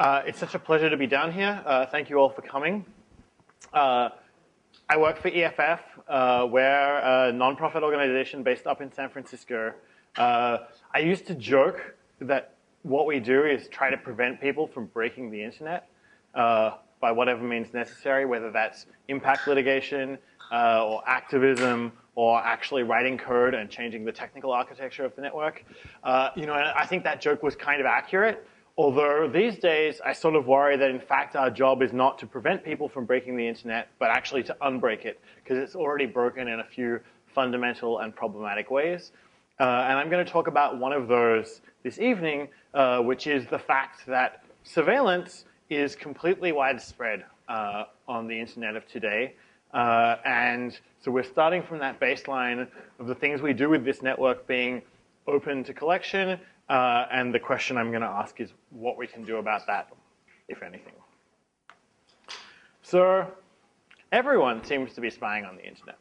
It's such a pleasure to be down here. Thank you all for coming. I work for EFF. We're a nonprofit organization based up in San Francisco. I used to joke that what we do is try to prevent people from breaking the internet by whatever means necessary, whether that's impact litigation or activism or actually writing code and changing the technical architecture of the network. And I think that joke was kind of accurate. Although these days, I sort of worry that in fact our job is not to prevent people from breaking the internet, but actually to unbreak it, because it's already broken in a few fundamental and problematic ways. And I'm going to talk about one of those this evening, which is the fact that surveillance is completely widespread on the internet of today. And so we're starting from that baseline of the things we do with this network being open to collection. And the question I'm going to ask is what we can do about that, if anything. So everyone seems to be spying on the internet.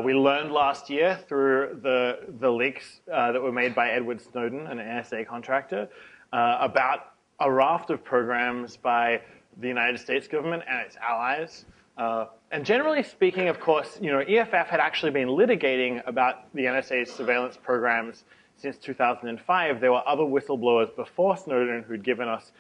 We learned last year through the leaks that were made by Edward Snowden, an NSA contractor, about a raft of programs by the United States government and its allies. And generally speaking, of course, EFF had actually been litigating about the NSA's surveillance programs since 2005. There were other whistleblowers before Snowden who'd given us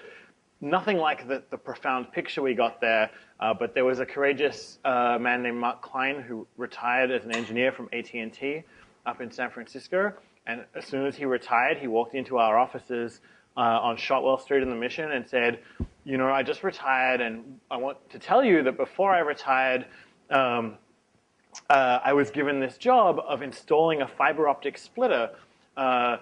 nothing like the profound picture we got there, but there was a courageous man named Mark Klein who retired as an engineer from AT&T up in San Francisco. And as soon as he retired, he walked into our offices on Shotwell Street in the Mission and said, I just retired, and I want to tell you that before I retired, I was given this job of installing a fiber optic splitter on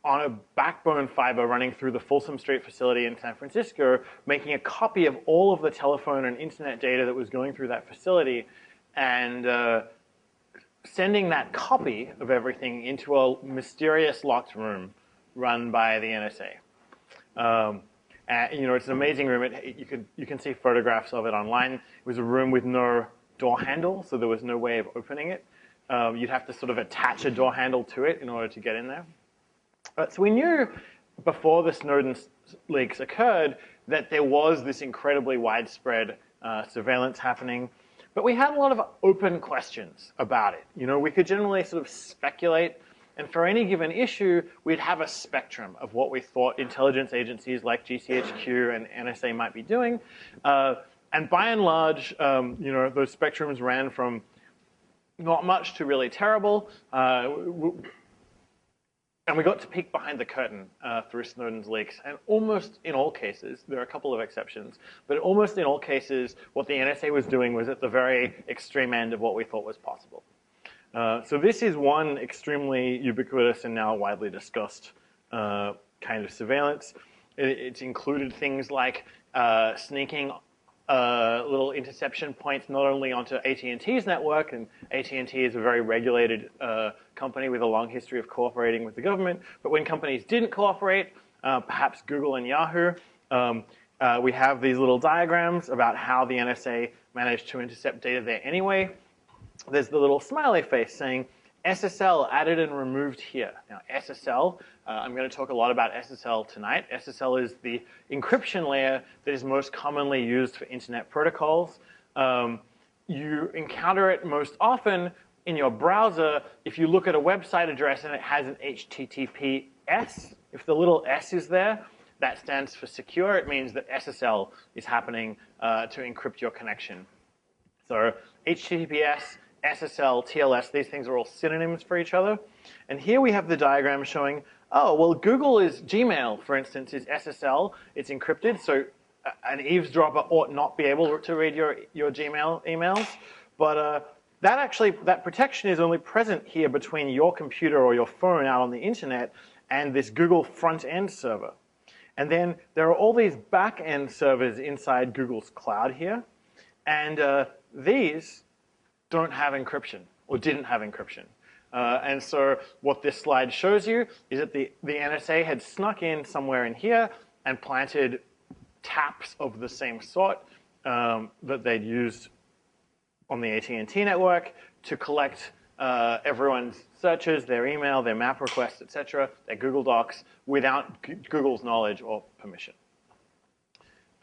a backbone fiber running through the Folsom Street facility in San Francisco, making a copy of all of the telephone and internet data that was going through that facility, and sending that copy of everything into a mysterious locked room run by the NSA. It's an amazing room. You can see photographs of it online. It was a room with no door handle, so there was no way of opening it. You'd have to sort of attach a door handle to it in order to get in there. So we knew before the Snowden leaks occurred that there was this incredibly widespread surveillance happening, but we had a lot of open questions about it. We could generally sort of speculate, and for any given issue, we'd have a spectrum of what we thought intelligence agencies like GCHQ and NSA might be doing. And by and large, those spectrums ran from not much to really terrible. And we got to peek behind the curtain through Snowden's leaks. And almost in all cases, there are a couple of exceptions, but almost in all cases, what the NSA was doing was at the very extreme end of what we thought was possible. So this is one extremely ubiquitous and now widely discussed kind of surveillance. It's included things like sneaking little interception points not only onto AT&T's network, and AT&T is a very regulated company with a long history of cooperating with the government, but when companies didn't cooperate, perhaps Google and Yahoo, we have these little diagrams about how the NSA managed to intercept data there anyway. There's the little smiley face saying, SSL added and removed here. Now, SSL, I'm going to talk a lot about SSL tonight. SSL is the encryption layer that is most commonly used for internet protocols. You encounter it most often in your browser if you look at a website address and it has an HTTPS. If the little S is there, that stands for secure. It means that SSL is happening to encrypt your connection. So HTTPS, SSL, TLS, these things are all synonyms for each other. And here we have the diagram showing, oh, well, Gmail, for instance, is SSL. It's encrypted, so an eavesdropper ought not be able to read your Gmail emails. But that protection is only present here between your computer or your phone out on the internet and this Google front-end server. And then there are all these back-end servers inside Google's cloud here. And these don't have encryption, or didn't have encryption. And so what this slide shows you is that the NSA had snuck in somewhere in here and planted taps of the same sort that they'd used on the AT&T network to collect everyone's searches, their email, their map requests, etc., their Google Docs, without Google's knowledge or permission.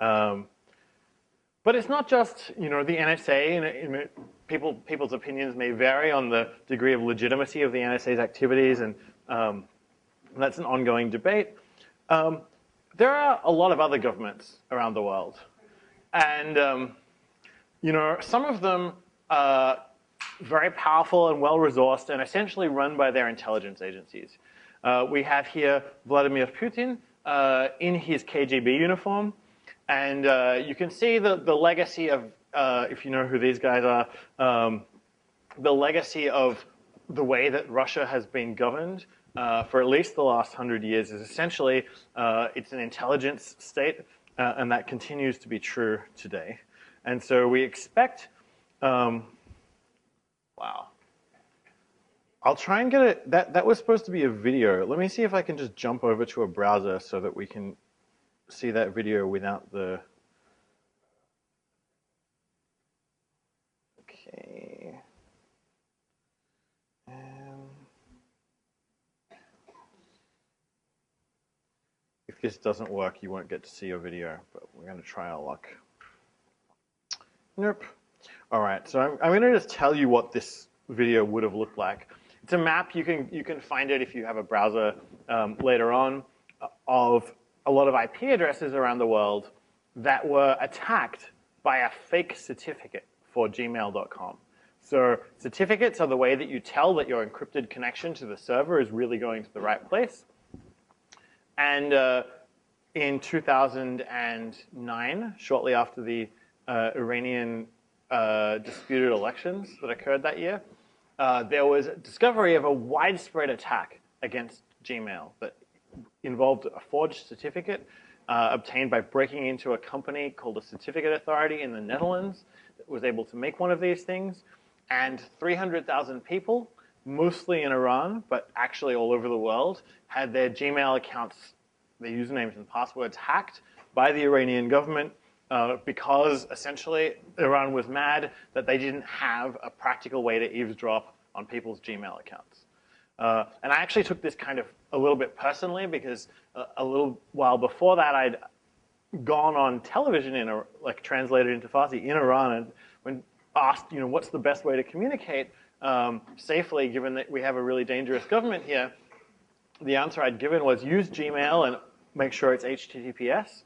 But it's not just, the NSA. People's opinions may vary on the degree of legitimacy of the NSA's activities, and that's an ongoing debate. There are a lot of other governments around the world, and some of them are very powerful and well-resourced and essentially run by their intelligence agencies. We have here Vladimir Putin in his KGB uniform, and you can see the legacy of, if you know who these guys are, the legacy of the way that Russia has been governed for at least the last 100 years is essentially it's an intelligence state, and that continues to be true today. And so we expect, wow. I'll try and get it, that was supposed to be a video. Let me see if I can just jump over to a browser so that we can see that video without the, okay. If this doesn't work, you won't get to see your video, but we're going to try our luck. Nope. All right, so I'm going to just tell you what this video would have looked like. It's a map. You can find it if you have a browser later on of a lot of IP addresses around the world that were attacked by a fake certificate for gmail.com. So certificates are the way that you tell that your encrypted connection to the server is really going to the right place. And in 2009, shortly after the Iranian disputed elections that occurred that year, there was a discovery of a widespread attack against Gmail that involved a forged certificate obtained by breaking into a company called a certificate authority in the Netherlands that was able to make one of these things. And 300,000 people, mostly in Iran, but actually all over the world, had their Gmail accounts, their usernames and passwords hacked by the Iranian government because essentially Iran was mad that they didn't have a practical way to eavesdrop on people's Gmail accounts. And I actually took this kind of a little bit personally because a little while before that I'd gone on television translated into Farsi in Iran, and when asked, what's the best way to communicate safely given that we have a really dangerous government here, the answer I'd given was use Gmail and make sure it's HTTPS.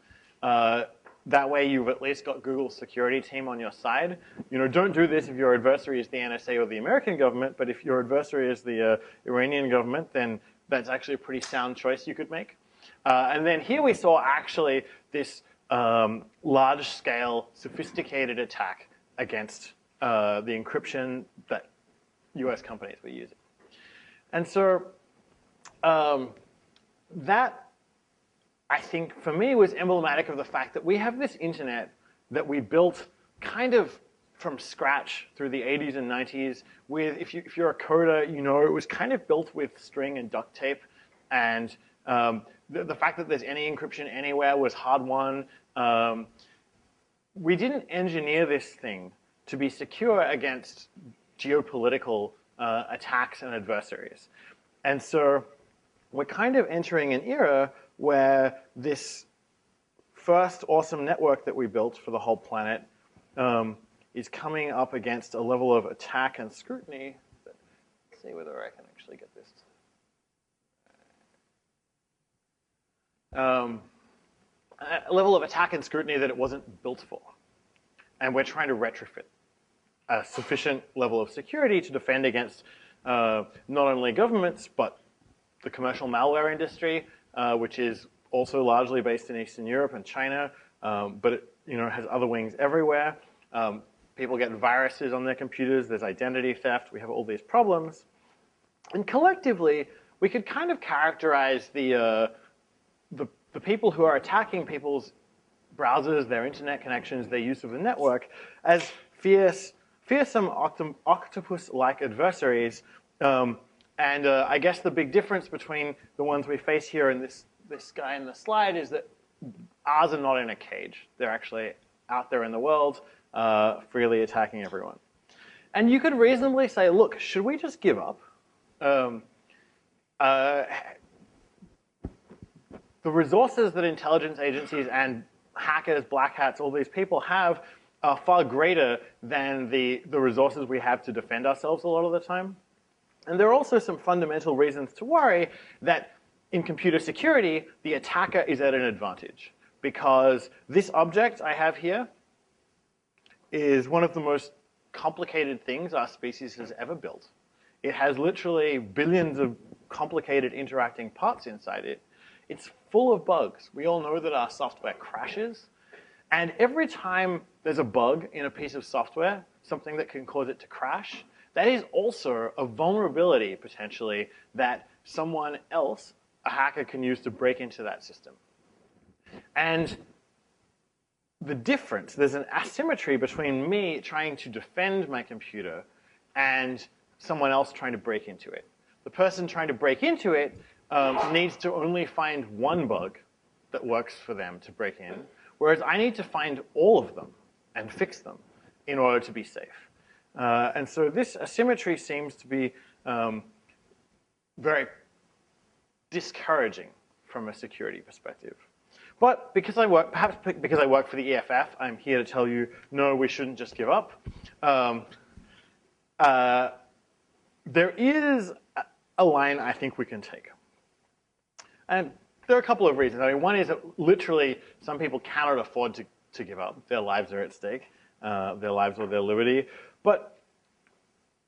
That way you've at least got Google's security team on your side. Don't do this if your adversary is the NSA or the American government, but if your adversary is the Iranian government, then that's actually a pretty sound choice you could make. And then here we saw actually this large-scale, sophisticated attack against the encryption that US companies were using. And so that, I think, for me, was emblematic of the fact that we have this internet that we built kind of from scratch through the 80s and 90s with, if you're a coder, it was kind of built with string and duct tape. And the fact that there's any encryption anywhere was hard won. We didn't engineer this thing to be secure against geopolitical attacks and adversaries. And so we're kind of entering an era where this first awesome network that we built for the whole planet is coming up against a level of attack and scrutiny. Let's see whether I can actually get this. A level of attack and scrutiny that it wasn't built for. And we're trying to retrofit a sufficient level of security to defend against not only governments, but the commercial malware industry, which is also largely based in Eastern Europe and China, but it has other wings everywhere. People get viruses on their computers. There's identity theft. We have all these problems. And collectively, we could kind of characterize the people who are attacking people's browsers, their internet connections, their use of the network, as fearsome octopus-like adversaries. And I guess the big difference between the ones we face here and this guy in the slide is that ours are not in a cage. They're actually out there in the world, freely attacking everyone. And you could reasonably say, look, should we just give up? The resources that intelligence agencies and hackers, black hats, all these people have are far greater than the resources we have to defend ourselves a lot of the time. And there are also some fundamental reasons to worry that in computer security, the attacker is at an advantage. Because this object I have here is one of the most complicated things our species has ever built. It has literally billions of complicated interacting parts inside it. It's full of bugs. We all know that our software crashes. And every time there's a bug in a piece of software, something that can cause it to crash, that is also a vulnerability, potentially, that someone else, a hacker, can use to break into that system. And the difference, there's an asymmetry between me trying to defend my computer and someone else trying to break into it. The person trying to break into it needs to only find one bug that works for them to break in, whereas I need to find all of them and fix them in order to be safe. And so this asymmetry seems to be very discouraging from a security perspective. But because I work, perhaps because I work for the EFF, I'm here to tell you, no, we shouldn't just give up. There is a line I think we can take. And there are a couple of reasons. I mean, one is that literally some people cannot afford to give up. Their lives are at stake, their lives or their liberty. But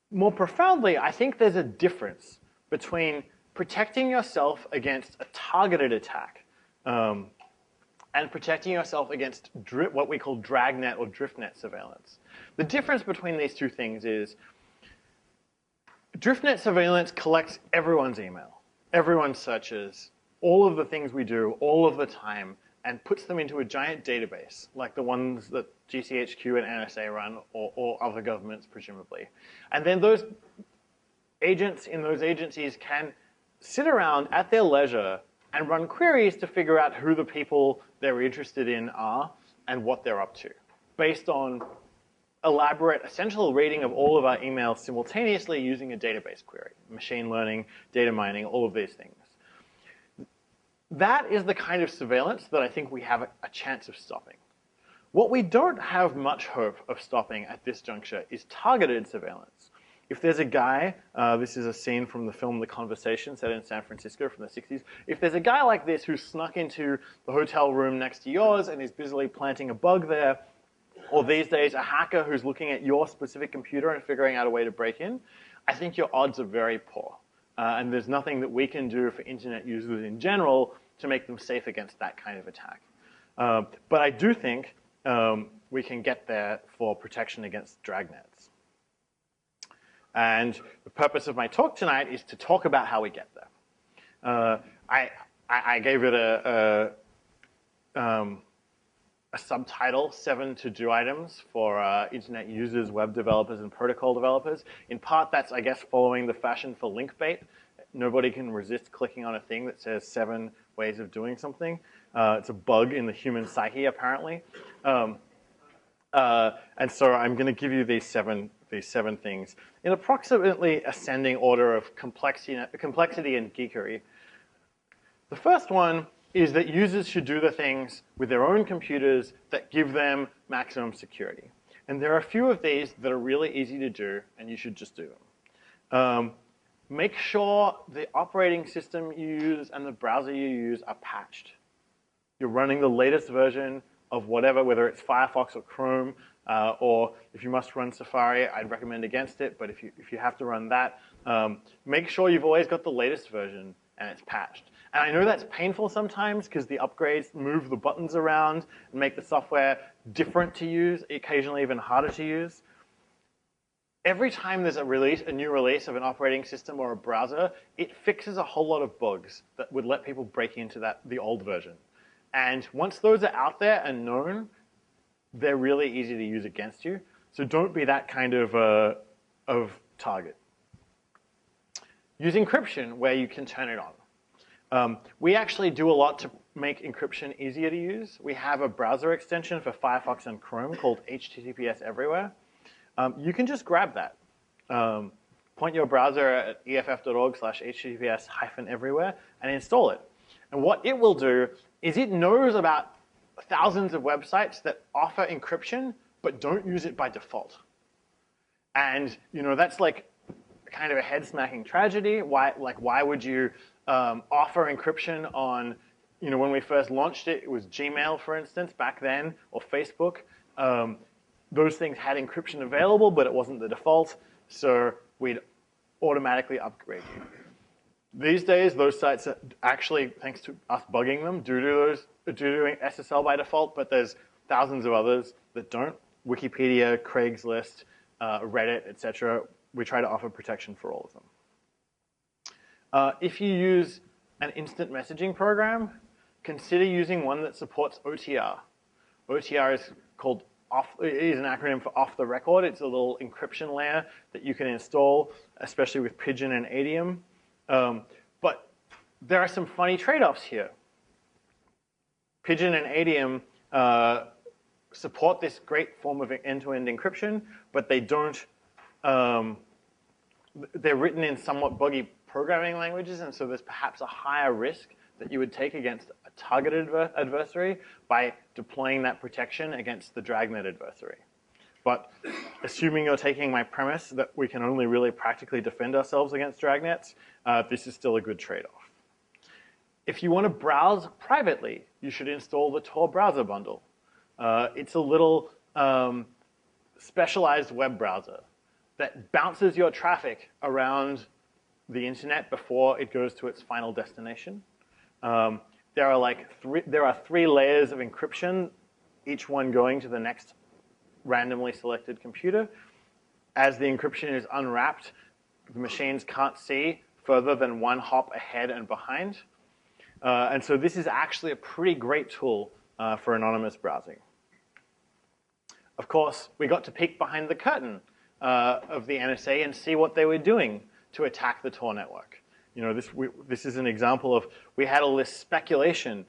more profoundly, I think there's a difference between protecting yourself against a targeted attack and protecting yourself against what we call dragnet or driftnet surveillance. The difference between these two things is driftnet surveillance collects everyone's email, everyone's searches, all of the things we do all of the time, and puts them into a giant database, like the ones that GCHQ and NSA run, or other governments, presumably. And then those agents in those agencies can sit around at their leisure and run queries to figure out who the people they're interested in are and what they're up to, based on elaborate, essential reading of all of our emails simultaneously using a database query, machine learning, data mining, all of these things. That is the kind of surveillance that I think we have a chance of stopping. What we don't have much hope of stopping at this juncture is targeted surveillance. If there's a guy, this is a scene from the film The Conversation, set in San Francisco from the 60s. If there's a guy like this who snuck into the hotel room next to yours and is busily planting a bug there, or these days a hacker who's looking at your specific computer and figuring out a way to break in, I think your odds are very poor. And there's nothing that we can do for internet users in general to make them safe against that kind of attack. But I do think we can get there for protection against dragnets. And the purpose of my talk tonight is to talk about how we get there. I gave it a subtitle, 7 to-do items for internet users, web developers, and protocol developers. In part, that's, I guess, following the fashion for link bait. Nobody can resist clicking on a thing that says 7 ways of doing something. It's a bug in the human psyche, apparently. And so I'm going to give you these seven things in approximately ascending order of complexity and geekery. The first one is that users should do the things with their own computers that give them maximum security. And there are a few of these that are really easy to do, and you should just do them. Make sure the operating system you use and the browser you use are patched. You're running the latest version of whatever, whether it's Firefox or Chrome, or if you must run Safari, I'd recommend against it, but if you have to run that, make sure you've always got the latest version and it's patched. And I know that's painful sometimes because the upgrades move the buttons around and make the software different to use, occasionally even harder to use. Every time there's a new release of an operating system or a browser, it fixes a whole lot of bugs that would let people break into the old version. And once those are out there and known, they're really easy to use against you. So don't be that kind of target. Use encryption where you can turn it on. We actually do a lot to make encryption easier to use. We have a browser extension for Firefox and Chrome called HTTPS Everywhere. You can just grab that. Point your browser at eff.org/https-everywhere and install it. And what it will do is it knows about thousands of websites that offer encryption but don't use it by default. And that's like kind of a head-smacking tragedy. Why would you offer encryption on, when we first launched it, it was Gmail, for instance, back then, or Facebook. Those things had encryption available, but it wasn't the default, so we'd automatically upgrade you. These days, those sites are actually, thanks to us bugging them, do SSL by default, but there's thousands of others that don't. Wikipedia, Craigslist, Reddit, etc. We try to offer protection for all of them. If you use an instant messaging program, consider using one that supports OTR. OTR is an acronym for off the record. It's a little encryption layer that you can install, especially with Pigeon and Adium. But there are some funny trade-offs here. Pigeon and Adium support this great form of end-to-end encryption, but they don't. They're written in somewhat buggy programming languages, and so there's perhaps a higher risk that you would take against a targeted adversary by deploying that protection against the dragnet adversary. But assuming you're taking my premise that we can only really practically defend ourselves against dragnets, this is still a good trade-off. If you want to browse privately, you should install the Tor browser bundle. It's a little specialized web browser that bounces your traffic around the internet before it goes to its final destination. There are 3 layers of encryption, each one going to the next randomly selected computer. As the encryption is unwrapped, the machines can't see further than 1 hop ahead and behind. And so this is actually a pretty great tool for anonymous browsing. Of course, we got to peek behind the curtain of the NSA and see what they were doing to attack the Tor network. This is an example of, we had all this speculation.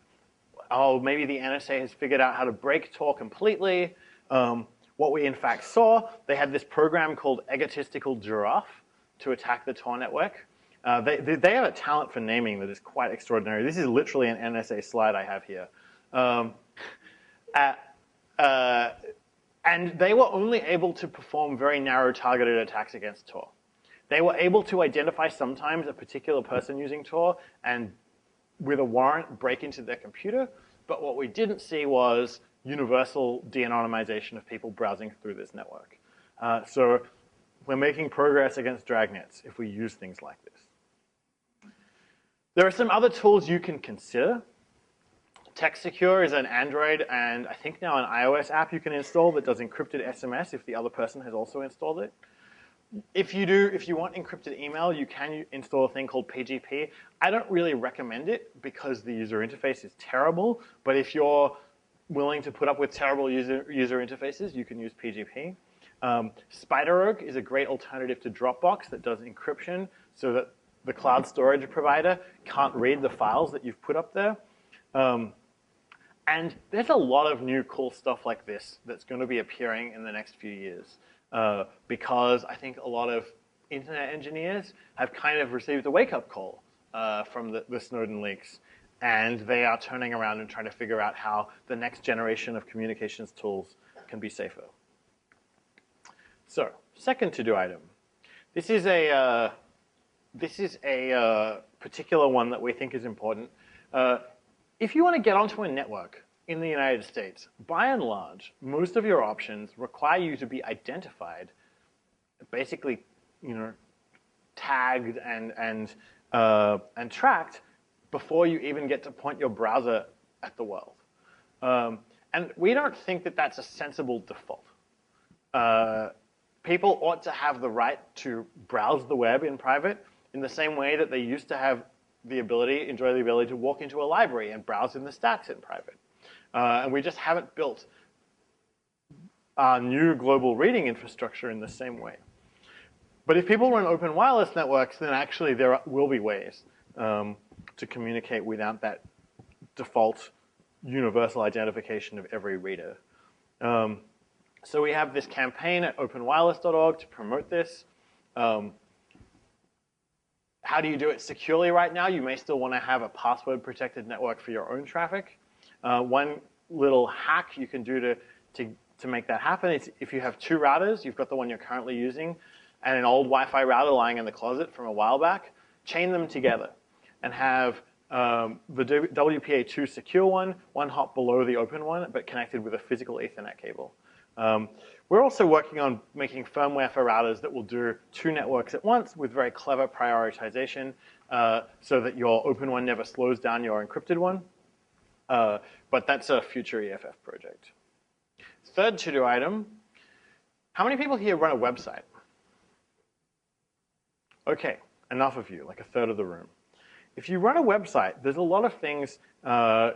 Oh, maybe the NSA has figured out how to break Tor completely. What we in fact saw, they had this program called Egotistical Giraffe to attack the Tor network. They have a talent for naming that is quite extraordinary. This is literally an NSA slide I have here. And they were only able to perform very narrow targeted attacks against Tor. They were able to identify sometimes a particular person using Tor and with a warrant break into their computer, but what we didn't see was universal de-anonymization of people browsing through this network. So we're making progress against dragnets if we use things like this. There are some other tools you can consider. TextSecure is an Android and I think now an iOS app you can install that does encrypted SMS if the other person has also installed it. If you want encrypted email, you can install a thing called PGP. I don't really recommend it because the user interface is terrible, but if you're willing to put up with terrible user interfaces, you can use PGP. SpiderOak is a great alternative to Dropbox that does encryption so that the cloud storage provider can't read the files that you've put up there. And there's a lot of new cool stuff like this that's going to be appearing in the next few years because I think a lot of internet engineers have kind of received a wake-up call from the Snowden leaks, and they are turning around and trying to figure out how the next generation of communications tools can be safer. So, second to-do item. This is a particular one that we think is important. If you want to get onto a network in the United States, by and large, most of your options require you to be identified, basically, tagged and tracked before you even get to point your browser at the world. And we don't think that that's a sensible default. People ought to have the right to browse the web in private in the same way that they used to have enjoy the ability to walk into a library and browse in the stacks in private. And we just haven't built our new global reading infrastructure in the same way. But if people run open wireless networks, then actually there will be ways to communicate without that default universal identification of every reader. So we have this campaign at openwireless.org to promote this. How do you do it securely right now? You may still want to have a password-protected network for your own traffic. One little hack you can do to make that happen is if you have two routers, you've got the one you're currently using, and an old Wi-Fi router lying in the closet from a while back, chain them together and have the WPA2 secure one hop below the open one, but connected with a physical Ethernet cable. We're also working on making firmware for routers that will do two networks at once with very clever prioritization so that your open one never slows down your encrypted one. But that's a future EFF project. Third to-do item, how many people here run a website? Okay, enough of you, like a third of the room. If you run a website, there's a lot of things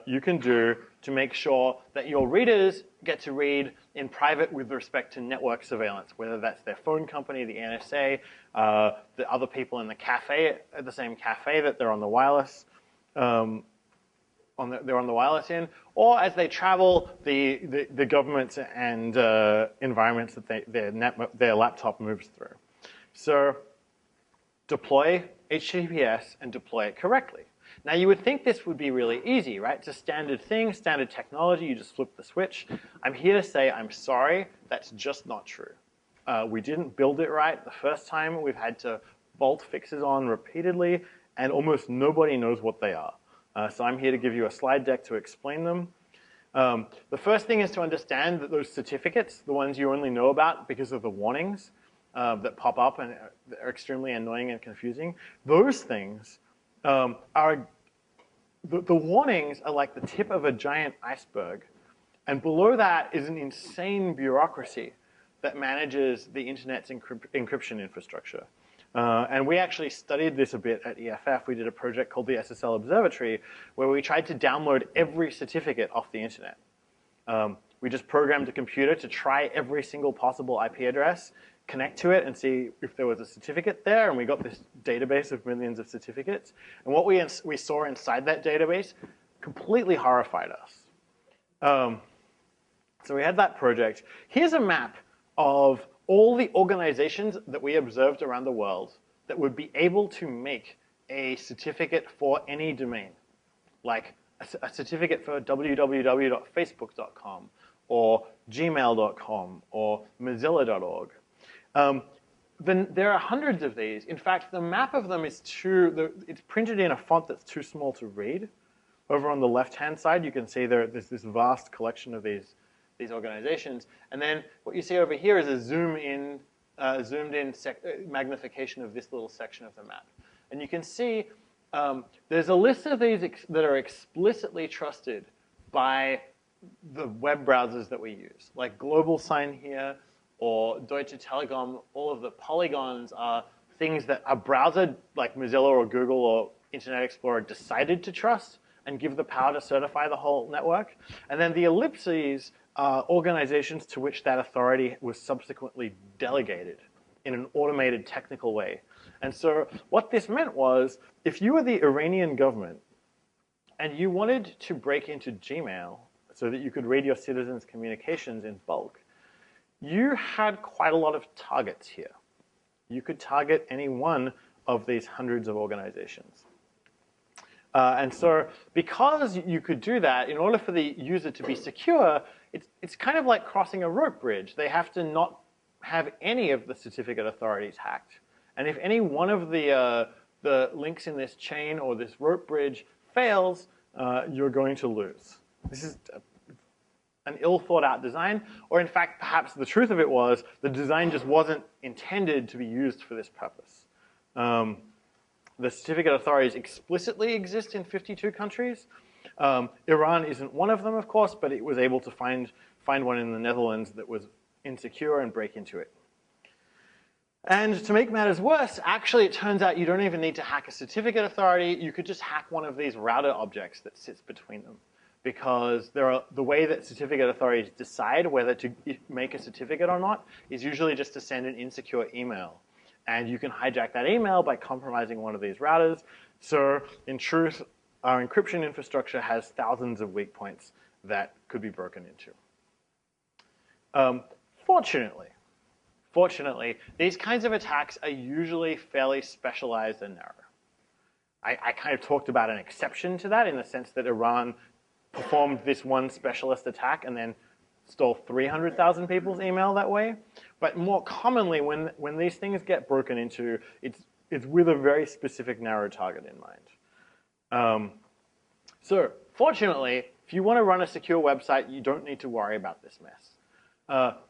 you can do to make sure that your readers get to read in private with respect to network surveillance, whether that's their phone company, the NSA, the other people in the cafe, at the same cafe that they're on the wireless, they're on the wireless in, or as they travel, the governments and environments that their laptop moves through. So deploy HTTPS and deploy it correctly. Now you would think this would be really easy, right? It's a standard thing, standard technology, you just flip the switch. I'm here to say I'm sorry, that's just not true. We didn't build it right the first time. We've had to bolt fixes on repeatedly, and almost nobody knows what they are. So I'm here to give you a slide deck to explain them. The first thing is to understand that those certificates, the ones you only know about because of the warnings that pop up and are extremely annoying and confusing, those things the warnings are like the tip of a giant iceberg. And below that is an insane bureaucracy that manages the internet's encryption infrastructure. And we actually studied this a bit at EFF. We did a project called the SSL Observatory where we tried to download every certificate off the internet. We just programmed a computer to try every single possible IP address, connect to it and see if there was a certificate there, and we got this database of millions of certificates. And what we saw inside that database completely horrified us. So we had that project. Here's a map of all the organizations that we observed around the world that would be able to make a certificate for any domain, like a certificate for www.facebook.com or gmail.com or mozilla.org. Then there are hundreds of these. In fact, the map of them is it's printed in a font that's too small to read. Over on the left-hand side, you can see there's this vast collection of these organizations. And then what you see over here is a zoomed-in magnification of this little section of the map. And you can see there's a list of these that are explicitly trusted by the web browsers that we use, like Global Sign here, or Deutsche Telekom. All of the polygons are things that a browser like Mozilla or Google or Internet Explorer decided to trust and give the power to certify the whole network. And then the ellipses are organizations to which that authority was subsequently delegated in an automated technical way. And so what this meant was, if you were the Iranian government and you wanted to break into Gmail so that you could read your citizens' communications in bulk, you had quite a lot of targets here. You could target any one of these hundreds of organizations. And so because you could do that, in order for the user to be secure, it's kind of like crossing a rope bridge. They have to not have any of the certificate authorities hacked. And if any one of the links in this chain or this rope bridge fails, you're going to lose. This is an ill-thought-out design, or in fact, perhaps the truth of it was the design just wasn't intended to be used for this purpose. The certificate authorities explicitly exist in 52 countries. Iran isn't one of them, of course, but it was able to find one in the Netherlands that was insecure and break into it. And to make matters worse, actually it turns out you don't even need to hack a certificate authority. You could just hack one of these router objects that sits between them. Because the way that certificate authorities decide whether to make a certificate or not is usually just to send an insecure email. And you can hijack that email by compromising one of these routers. So in truth, our encryption infrastructure has thousands of weak points that could be broken into. Fortunately, these kinds of attacks are usually fairly specialized and narrow. I kind of talked about an exception to that in the sense that Iran performed this one specialist attack and then stole 300,000 people's email that way. But more commonly, when these things get broken into, it's with a very specific narrow target in mind. So fortunately, if you want to run a secure website, you don't need to worry about this mess.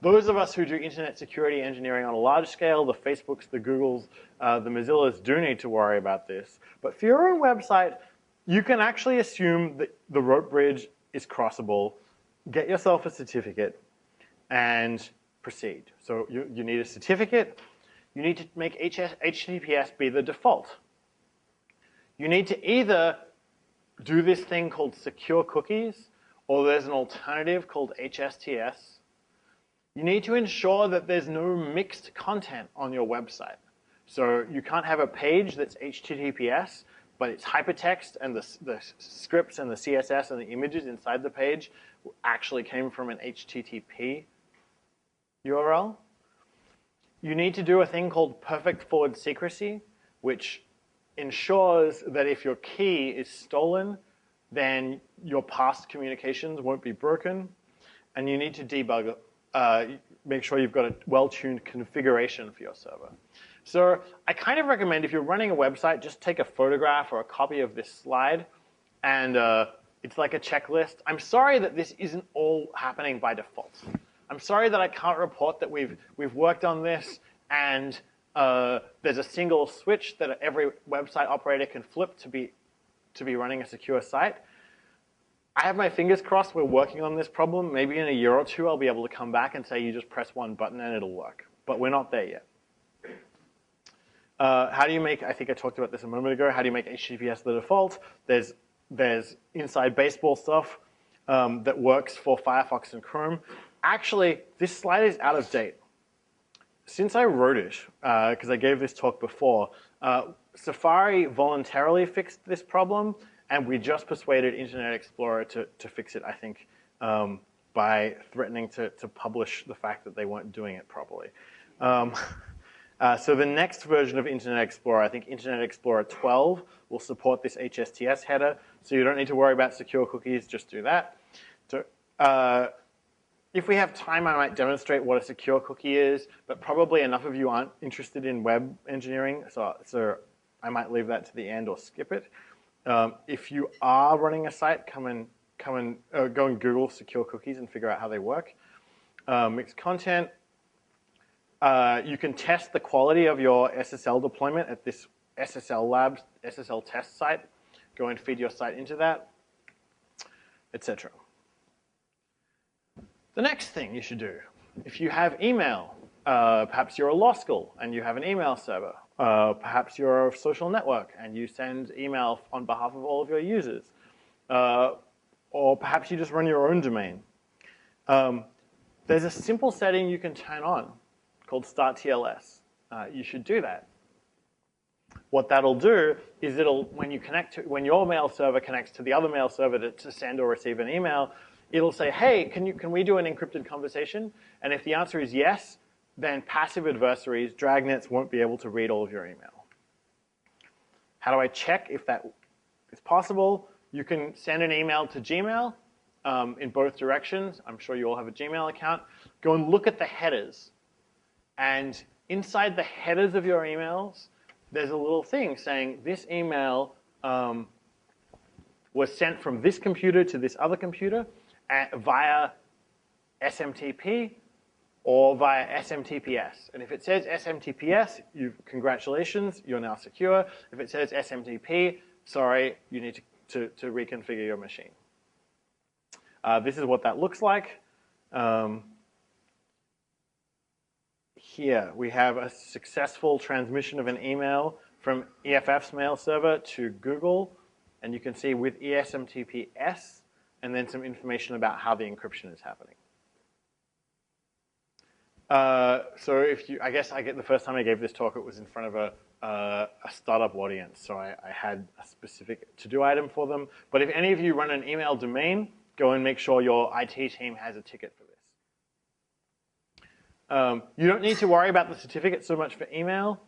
Those of us who do internet security engineering on a large scale, the Facebooks, the Googles, the Mozillas do need to worry about this. But for your own website, you can actually assume that the rope bridge is crossable, get yourself a certificate, and proceed. So you need a certificate. You need to make HTTPS be the default. You need to either do this thing called secure cookies, or there's an alternative called HSTS. You need to ensure that there's no mixed content on your website. So you can't have a page that's HTTPS, but it's hypertext, and the scripts and the CSS and the images inside the page actually came from an HTTP URL. You need to do a thing called perfect forward secrecy, which ensures that if your key is stolen, then your past communications won't be broken. And you need to debug, make sure you've got a well-tuned configuration for your server. So I kind of recommend if you're running a website, just take a photograph or a copy of this slide, and it's like a checklist. I'm sorry that this isn't all happening by default. I'm sorry that I can't report that we've worked on this and there's a single switch that every website operator can flip to be running a secure site. I have my fingers crossed we're working on this problem. Maybe in a year or two I'll be able to come back and say you just press one button and it'll work. But we're not there yet. How do you make, I think I talked about this a moment ago, how do you make HTTPS the default? There's inside baseball stuff that works for Firefox and Chrome. Actually, this slide is out of date. Since I wrote it, because I gave this talk before, Safari voluntarily fixed this problem, and we just persuaded Internet Explorer to fix it, I think, by threatening to publish the fact that they weren't doing it properly. So the next version of Internet Explorer, I think Internet Explorer 12, will support this HSTS header, so you don't need to worry about secure cookies, just do that. So, if we have time, I might demonstrate what a secure cookie is, but probably enough of you aren't interested in web engineering, so I might leave that to the end or skip it. If you are running a site, go and Google secure cookies and figure out how they work. Mixed content. You can test the quality of your SSL deployment at this SSL Labs, SSL test site. Go and feed your site into that, etc. The next thing you should do, if you have email, perhaps you're a law school and you have an email server. Perhaps you're a social network and you send email on behalf of all of your users. Or perhaps you just run your own domain. There's a simple setting you can turn on called Start TLS. You should do that. What that'll do is when your mail server connects to the other mail server to send or receive an email, it'll say, hey, can we do an encrypted conversation? And if the answer is yes, then passive adversaries, dragnets, won't be able to read all of your email. How do I check if that is possible? You can send an email to Gmail in both directions. I'm sure you all have a Gmail account. Go and look at the headers. And inside the headers of your emails, there's a little thing saying this email was sent from this computer to this other computer via SMTP or via SMTPS. And if it says SMTPS, congratulations, you're now secure. If it says SMTP, sorry, you need to reconfigure your machine. This is what that looks like. Here, we have a successful transmission of an email from EFF's mail server to Google. And you can see with ESMTPS, and then some information about how the encryption is happening. So I guess the first time I gave this talk, it was in front of a startup audience. So I had a specific to-do item for them. But if any of you run an email domain, go and make sure your IT team has a ticket for this. You don't need to worry about the certificate so much for email.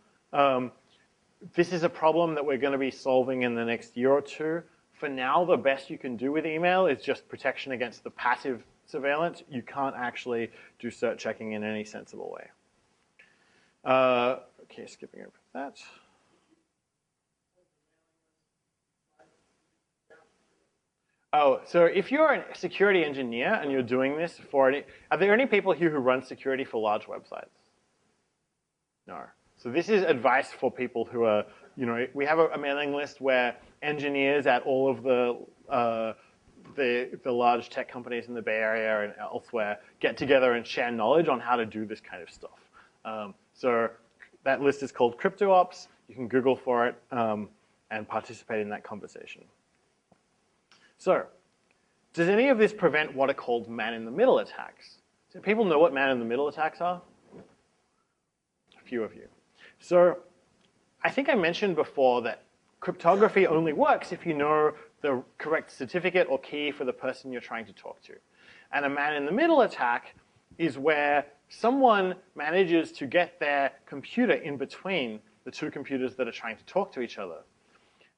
This is a problem that we're going to be solving in the next year or two For now, the best you can do with email is just protection against the passive surveillance. You can't actually do cert checking in any sensible way. Okay, skipping over that. Oh, so if you're a security engineer and you're doing this for any, are there any people here who run security for large websites? No. So this is advice for people who are, we have a mailing list where engineers at all of the large tech companies in the Bay Area and elsewhere get together and share knowledge on how to do this kind of stuff. So that list is called CryptoOps. You can Google for it and participate in that conversation. So, does any of this prevent what are called man-in-the-middle attacks? Do people know what man-in-the-middle attacks are? A few of you. So, I think I mentioned before that cryptography only works if you know the correct certificate or key for the person you're trying to talk to. And a man-in-the-middle attack is where someone manages to get their computer in between the two computers that are trying to talk to each other.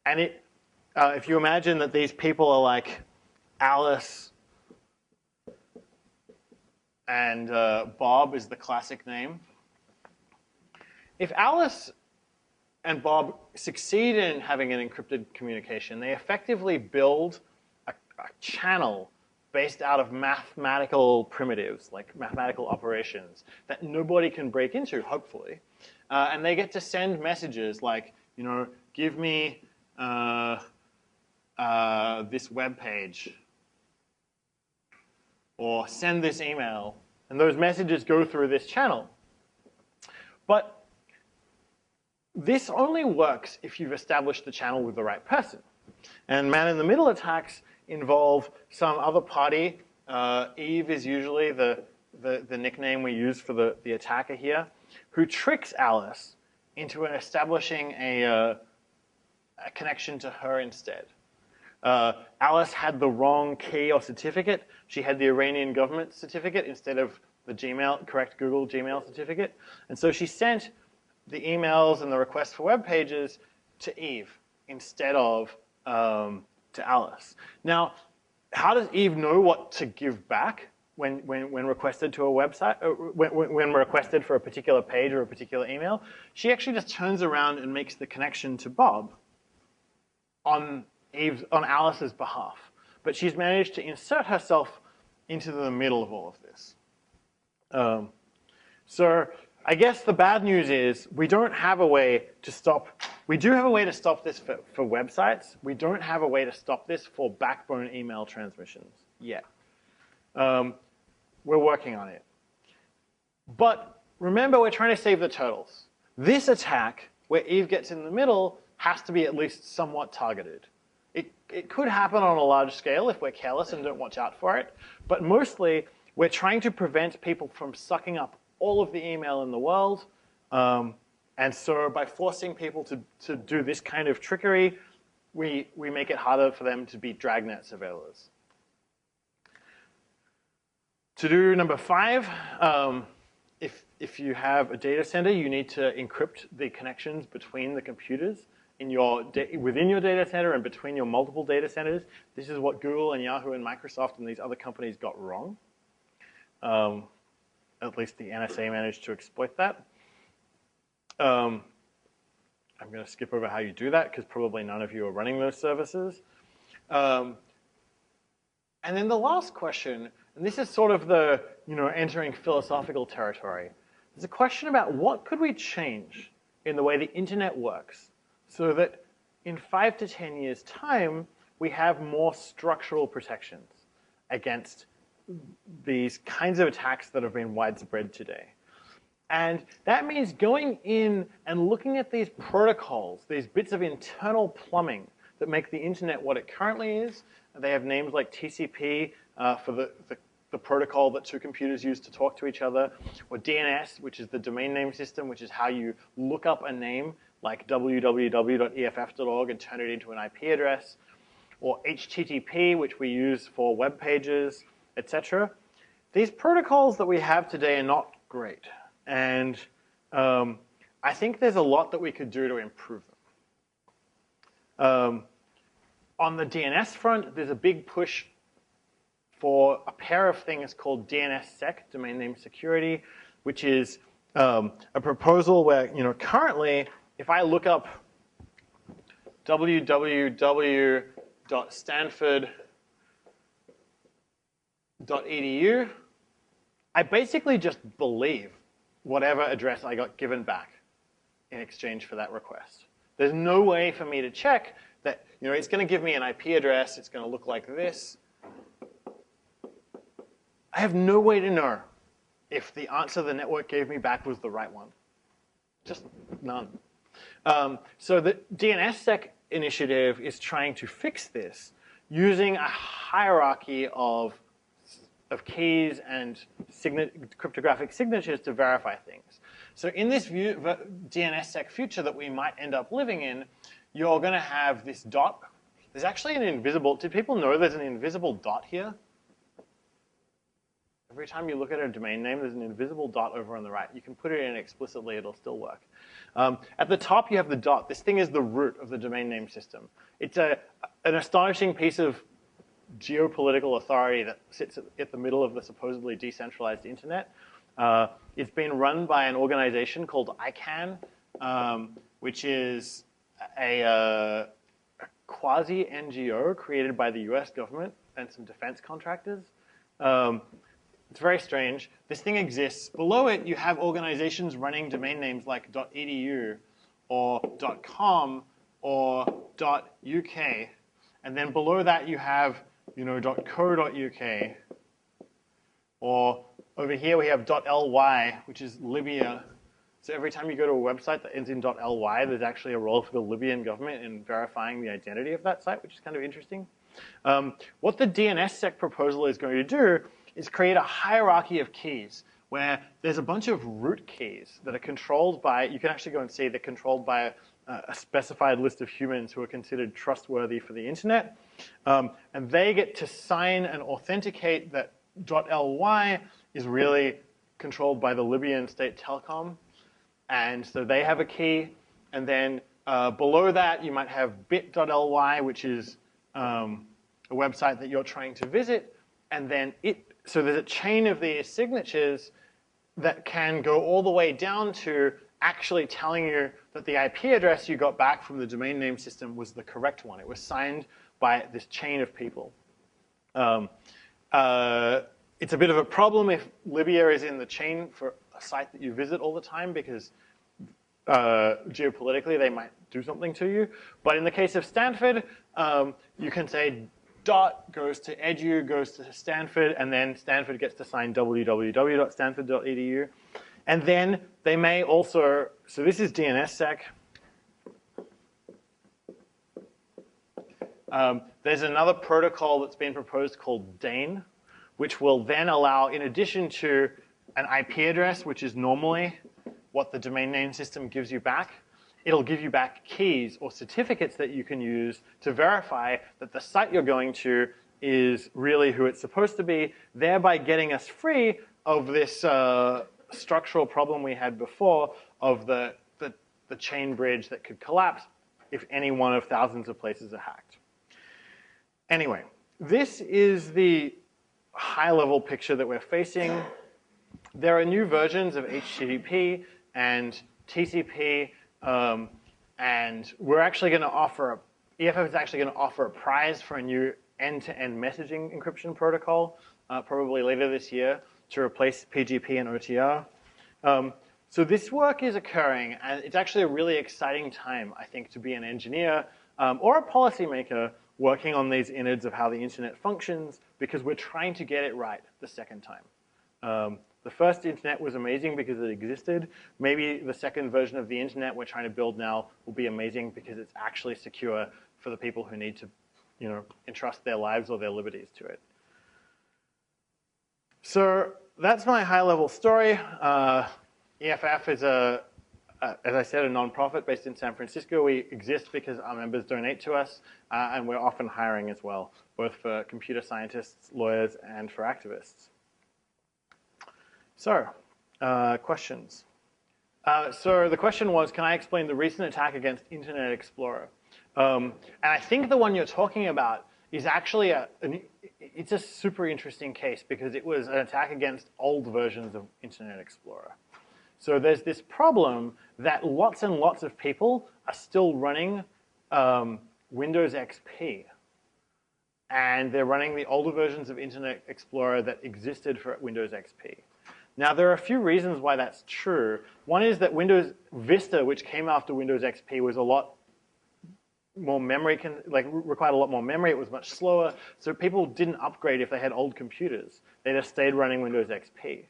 And if you imagine that these people are like Alice and Bob is the classic name. If Alice and Bob succeed in having an encrypted communication, they effectively build a channel based out of mathematical primitives, like mathematical operations, that nobody can break into, hopefully. And they get to send messages like, give me this web page, or send this email, and those messages go through this channel. But this only works if you've established the channel with the right person. And man-in-the-middle attacks involve some other party. Eve is usually the nickname we use for the attacker here, who tricks Alice into establishing a connection to her instead. Alice had the wrong key or certificate. She had the Iranian government certificate instead of the correct Google Gmail certificate. And so she sent the emails and the requests for web pages to Eve instead of to Alice. Now, how does Eve know what to give back when requested to a website, when requested for a particular page or a particular email? She actually just turns around and makes the connection to Bob on Alice's behalf. But she's managed to insert herself into the middle of all of this. So I guess the bad news is we don't have a way to stop. We do have a way to stop this for websites. We don't have a way to stop this for backbone email transmissions yet. We're working on it. But remember, we're trying to save the turtles. This attack, where Eve gets in the middle, has to be at least somewhat targeted. It could happen on a large scale if we're careless and don't watch out for it. But mostly, we're trying to prevent people from sucking up all of the email in the world. And so by forcing people to do this kind of trickery, we make it harder for them to be dragnet surveillors. To do number 5, if you have a data center, you need to encrypt the connections between the computers within your data center and between your multiple data centers. This is what Google and Yahoo and Microsoft and these other companies got wrong. At least the NSA managed to exploit that. I'm going to skip over how you do that because probably none of you are running those services. And then the last question, and this is sort of the entering philosophical territory. There's a question about what could we change in the way the internet works so that in 5 to 10 years' time, we have more structural protections against these kinds of attacks that have been widespread today. And that means going in and looking at these protocols, these bits of internal plumbing that make the internet what it currently is. They have names like TCP for the protocol that two computers use to talk to each other, or DNS, which is the domain name system, which is how you look up a name like www.eff.org and turn it into an IP address, or HTTP, which we use for web pages, etc. These protocols that we have today are not great. And I think there's a lot that we could do to improve them. On the DNS front, there's a big push for a pair of things called DNSSEC, domain name security, which is a proposal where, currently, if I look up www.stanford.edu, I basically just believe whatever address I got given back in exchange for that request. There's no way for me to check that, it's going to give me an IP address, it's going to look like this. I have no way to know if the answer the network gave me back was the right one. Just none. So the DNSSEC initiative is trying to fix this using a hierarchy of keys and cryptographic signatures to verify things. So in this DNSSEC future that we might end up living in, you're going to have this dot. There's actually an invisible, did people know there's an invisible dot here? Every time you look at a domain name, there's an invisible dot over on the right. You can put it in explicitly, it'll still work. At the top, you have the dot. This thing is the root of the domain name system. It's an astonishing piece of geopolitical authority that sits at the middle of the supposedly decentralized internet. It's been run by an organization called ICANN, which is a quasi-NGO created by the US government and some defense contractors. It's very strange. This thing exists. Below it, you have organizations running domain names like .edu or .com or .uk. And then below that, you have .co.uk. Or over here, we have .ly, which is Libya. So every time you go to a website that ends in .ly, there's actually a role for the Libyan government in verifying the identity of that site, which is kind of interesting. What the DNSSEC proposal is going to do is create a hierarchy of keys where there's a bunch of root keys that are controlled by, you can actually go and see they're controlled by a specified list of humans who are considered trustworthy for the internet. And they get to sign and authenticate that .ly is really controlled by the Libyan state telecom. And so they have a key. And then below that, you might have bit.ly, which is a website that you're trying to visit. And then so there's a chain of these signatures that can go all the way down to actually telling you that the IP address you got back from the domain name system was the correct one. It was signed by this chain of people. It's a bit of a problem if Libya is in the chain for a site that you visit all the time because geopolitically they might do something to you. But in the case of Stanford, you can say dot goes to edu, goes to Stanford, and then Stanford gets to sign www.stanford.edu. And then they may also, so this is DNSSEC. There's another protocol that's been proposed called DANE, which will then allow, in addition to an IP address, which is normally what the domain name system gives you back, it'll give you back keys or certificates that you can use to verify that the site you're going to is really who it's supposed to be, thereby getting us free of this structural problem we had before of the chain bridge that could collapse if any one of thousands of places are hacked. Anyway, this is the high-level picture that we're facing. There are new versions of HTTP and TCP, and we're actually going to offer, EFF is actually going to offer a prize for a new end-to-end messaging encryption protocol, probably later this year, to replace PGP and OTR. So this work is occurring, and it's actually a really exciting time, I think, to be an engineer or a policymaker working on these innards of how the internet functions, because we're trying to get it right the second time. The first internet was amazing because it existed. Maybe the second version of the internet we're trying to build now will be amazing because it's actually secure for the people who need to, entrust their lives or their liberties to it. So that's my high-level story. EFF is as I said, a nonprofit based in San Francisco. We exist because our members donate to us, and we're often hiring as well, both for computer scientists, lawyers, and for activists. So, questions. So the question was, can I explain the recent attack against Internet Explorer? And I think the one you're talking about is actually it's a super interesting case because it was an attack against old versions of Internet Explorer. So there's this problem that lots and lots of people are still running Windows XP. And they're running the older versions of Internet Explorer that existed for Windows XP. Now, there are a few reasons why that's true. One is that Windows Vista, which came after Windows XP, was a lot more memory, required a lot more memory. It was much slower. So people didn't upgrade if they had old computers. They just stayed running Windows XP.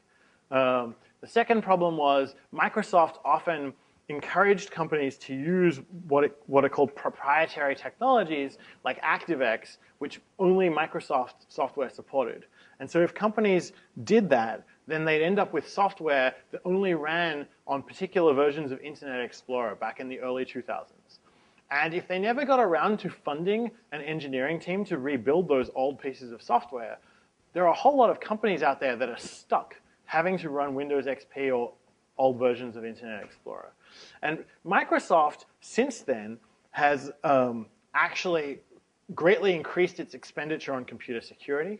The second problem was Microsoft often encouraged companies to use what are called proprietary technologies like ActiveX, which only Microsoft software supported. And so if companies did that, then they'd end up with software that only ran on particular versions of Internet Explorer back in the early 2000s. And if they never got around to funding an engineering team to rebuild those old pieces of software, there are a whole lot of companies out there that are stuck having to run Windows XP or old versions of Internet Explorer. And Microsoft, since then, has actually greatly increased its expenditure on computer security.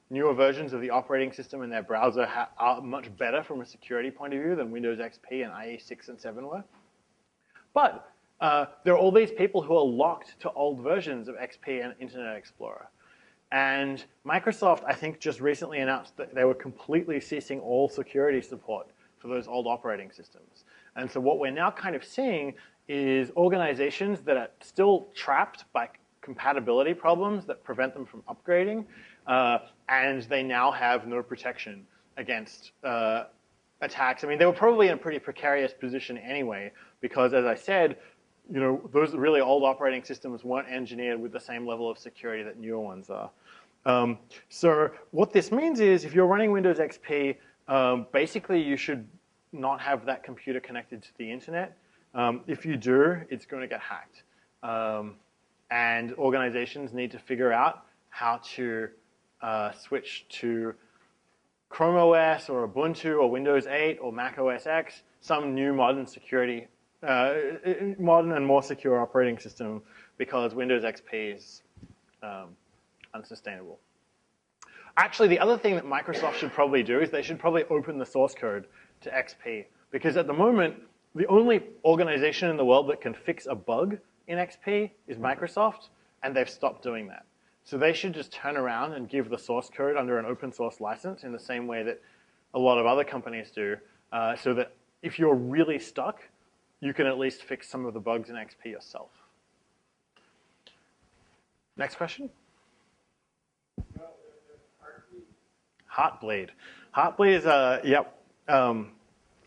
Newer versions of the operating system in their browser are much better from a security point of view than Windows XP and IE 6 and 7 were. But there are all these people who are locked to old versions of XP and Internet Explorer. And Microsoft, I think, just recently announced that they were completely ceasing all security support for those old operating systems. And so what we're now kind of seeing is organizations that are still trapped by compatibility problems that prevent them from upgrading, and they now have no protection against attacks. I mean, they were probably in a pretty precarious position anyway, because as I said, you know, those really old operating systems weren't engineered with the same level of security that newer ones are. So what this means is if you're running Windows XP, basically you should not have that computer connected to the internet. If you do, it's going to get hacked. And organizations need to figure out how to switch to Chrome OS or Ubuntu or Windows 8 or Mac OS X, some new modern security, modern and more secure operating system, because Windows XP is unsustainable. Actually, the other thing that Microsoft should probably do is they should probably open the source code to XP, because at the moment, the only organization in the world that can fix a bug in XP is Microsoft, and they've stopped doing that. So they should just turn around and give the source code under an open source license in the same way that a lot of other companies do, so that if you're really stuck, you can at least fix some of the bugs in XP yourself. Next question? Heartbleed. Heartbleed is a,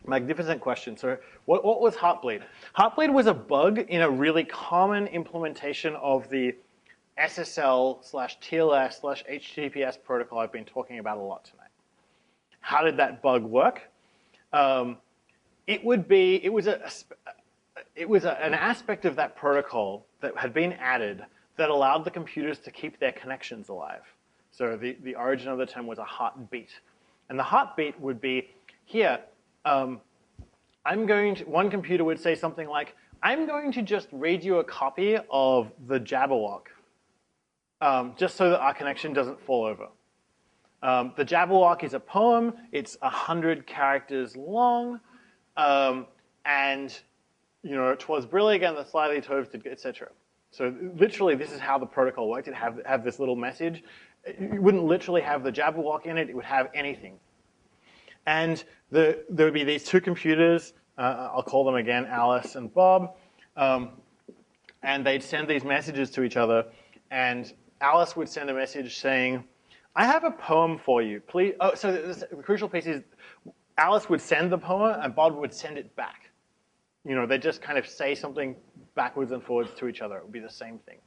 magnificent question. So what was Heartbleed? Heartbleed was a bug in a really common implementation of the SSL/TLS/HTTPS protocol I've been talking about a lot tonight. How did that bug work? It was an aspect of that protocol that had been added that allowed the computers to keep their connections alive. So the origin of the term was a heartbeat. And the heartbeat would be, here, one computer would say something like, I'm going to just read you a copy of the Jabberwock, just so that our connection doesn't fall over. The Jabberwock is a poem. It's 100 characters long. And, you know, 'twas brillig and the slyly toasted, etc. So literally, this is how the protocol worked. It'd have this little message. You wouldn't literally have the Jabberwock in it. It would have anything. And there would be these two computers. I'll call them again, Alice and Bob. And they'd send these messages to each other. And Alice would send a message saying, I have a poem for you. Please. Oh, so the crucial piece is Alice would send the poem and Bob would send it back. You know, they just kind of say something backwards and forwards to each other. It would be the same thing.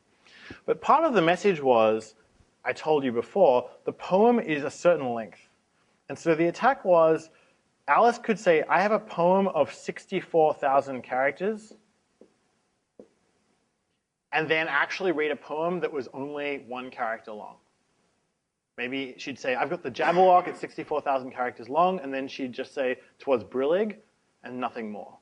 But part of the message was, I told you before, the poem is a certain length. And so the attack was, Alice could say, I have a poem of 64,000 characters, and then actually read a poem that was only 1 character long. Maybe she'd say, I've got the Jabberwock, it's 64,000 characters long, and then she'd just say, 'twas brillig, and nothing more.